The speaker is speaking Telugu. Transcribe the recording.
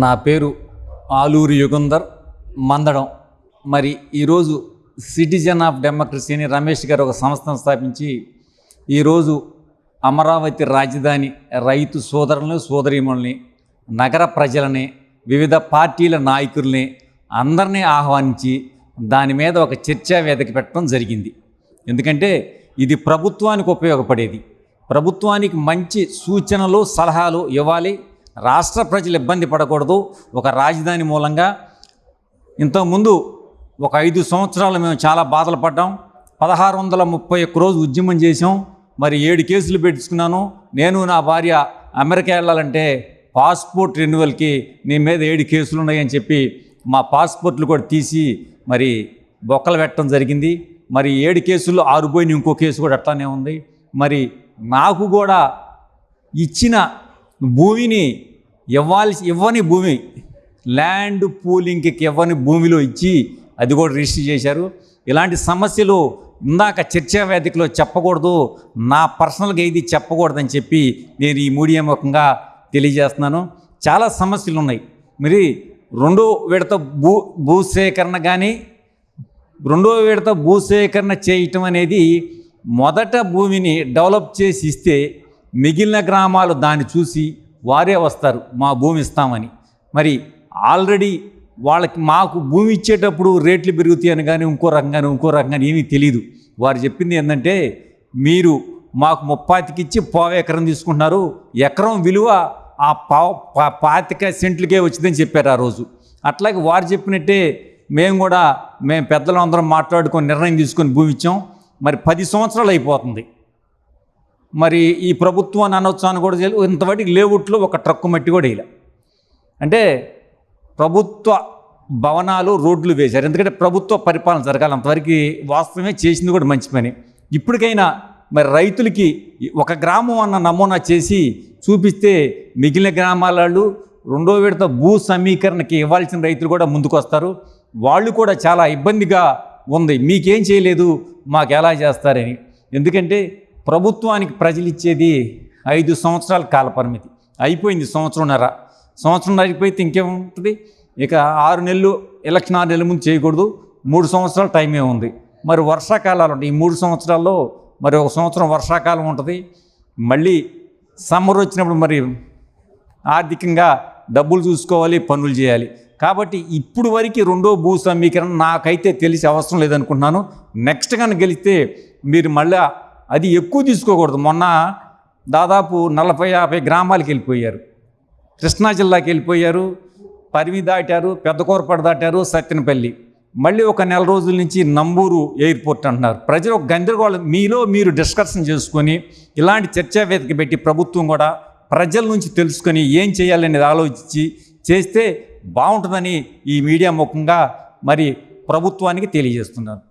నా పేరు ఆలూరి యుగంధర్ మందడం. మరి ఈరోజు సిటిజన్ ఆఫ్ డెమోక్రసీని రమేష్ గారు ఒక సంస్థను స్థాపించి ఈరోజు అమరావతి రాజధాని రైతు సోదరులను సోదరీమణుల్ని నగర ప్రజలని వివిధ పార్టీల నాయకుల్ని అందరినీ ఆహ్వానించి దాని మీద ఒక చర్చా వేదిక పెట్టడం జరిగింది. ఎందుకంటే ఇది ప్రభుత్వానికి ఉపయోగపడేది, ప్రభుత్వానికి మంచి సూచనలు సలహాలు ఇవ్వాలి. రాష్ట్ర ప్రజలు ఇబ్బంది పడకూడదు. ఒక రాజధాని మూలంగా ఇంతకుముందు ఒక 5 సంవత్సరాలు మేము చాలా బాధలు పడ్డాం. 1631 రోజు ఉద్యమం చేసాం. మరి 7 కేసులు పెట్టించుకున్నాను. నేను నా భార్య అమెరికా వెళ్ళాలంటే పాస్పోర్ట్ రెన్యువల్కి నీ మీద 7 కేసులు ఉన్నాయని చెప్పి మా పాస్పోర్ట్లు కూడా తీసి మరి బొక్కలు పెట్టడం జరిగింది. మరి 7 కేసుల్లో 6 పోయిన ఇంకో కేసు కూడా అట్లానే ఉంది. మరి నాకు కూడా ఇచ్చిన భూమిని ఇవ్వని భూమి, ల్యాండ్ పూలింగ్కి ఇవ్వని భూమిలో ఇచ్చి అది కూడా రిజిస్టర్ చేశారు. ఇలాంటి సమస్యలు ఇందాక చర్చా వేదికలో చెప్పకూడదు, నా పర్సనల్గా ఇది చెప్పకూడదని చెప్పి నేను ఈ మీడియా ముఖంగా తెలియజేస్తున్నాను. చాలా సమస్యలు ఉన్నాయి. మరి రెండో విడత భూసేకరణ కానీ రెండో విడత భూసేకరణ చేయటం అనేది మొదట భూమిని డెవలప్ చేసి ఇస్తే మిగిలిన గ్రామాలు దాన్ని చూసి వారే వస్తారు మా భూమి ఇస్తామని. మరి ఆల్రెడీ వాళ్ళకి మాకు భూమి ఇచ్చేటప్పుడు రేట్లు పెరుగుతాయని కానీ ఇంకో రకంగా ఏమీ తెలియదు. వారు చెప్పింది ఏంటంటే మీరు మాకు 35కి ఇచ్చి పావు ఎకరం తీసుకుంటున్నారు, ఎకరం విలువ ఆ 25 సెంట్లకే వచ్చిందని చెప్పారు ఆ రోజు. అట్లాగే వారు చెప్పినట్టే మేము పెద్దలు అందరం మాట్లాడుకొని నిర్ణయం తీసుకొని భూమి ఇచ్చాం. మరి 10 సంవత్సరాలు అయిపోతుంది. మరి ఈ ప్రభుత్వాన్ని అనొచ్చాను కూడా ఇంతవాటికి లేఅవుట్లో ఒక ట్రక్కు మట్టి కూడా వేయలే. అంటే ప్రభుత్వ భవనాలు రోడ్లు వేశారు. ఎందుకంటే ప్రభుత్వ పరిపాలన జరగాలి, అంతవరకు వాస్తవమే చేసింది కూడా మంచి పని. ఇప్పటికైనా మరి రైతులకి ఒక గ్రామం అన్న నమూనా చేసి చూపిస్తే మిగిలిన గ్రామాల వాళ్ళు రెండో విడత భూ సమీకరణకి ఇవ్వాల్సిన రైతులు కూడా ముందుకు వస్తారు. వాళ్ళు కూడా చాలా ఇబ్బందిగా ఉంది, మీకేం చేయలేదు మాకు ఎలా చేస్తారని. ఎందుకంటే ప్రభుత్వానికి ప్రజలు ఇచ్చేది 5 సంవత్సరాల కాల పరిమితి. అయిపోయింది సంవత్సరం అయిపోతే ఇంకేముంటుంది. ఇక 6 నెలలు ఎలక్షన్ 6 నెలల ముందు చేయకూడదు. 3 సంవత్సరాల టైమే ఉంది. మరి వర్షాకాలాలు ఉంటాయి. ఈ 3 సంవత్సరాల్లో మరి 1 సంవత్సరం వర్షాకాలం ఉంటుంది. మళ్ళీ సమ్మర్ వచ్చినప్పుడు మరి ఆర్థికంగా డబ్బులు చూసుకోవాలి, పనులు చేయాలి. కాబట్టి ఇప్పుడు వరకు రెండో భూ సమీకరణ నాకైతే తెలిసి అవసరం లేదనుకుంటున్నాను. నెక్స్ట్ కానీ గెలిస్తే మీరు మళ్ళీ అది ఎక్కువ తీసుకోకూడదు. మొన్న దాదాపు 40-50 గ్రామాలకు వెళ్ళిపోయారు. కృష్ణా జిల్లాకి వెళ్ళిపోయారు, పరిమి దాటారు, పెద్దకూరపాడు దాటారు, సత్తెనపల్లి. మళ్ళీ ఒక నెల రోజుల నుంచి నంబూరు ఎయిర్పోర్ట్ అంటున్నారు. ప్రజలు ఒక గందరగోళం. మీరు డిస్కషన్ చేసుకొని ఇలాంటి చర్చా వేదిక పెట్టి ప్రభుత్వం కూడా ప్రజల నుంచి తెలుసుకొని ఏం చేయాలనేది ఆలోచించి చేస్తే బాగుంటుందని ఈ మీడియా ముఖంగా మరి ప్రభుత్వానికి తెలియజేస్తున్నారు.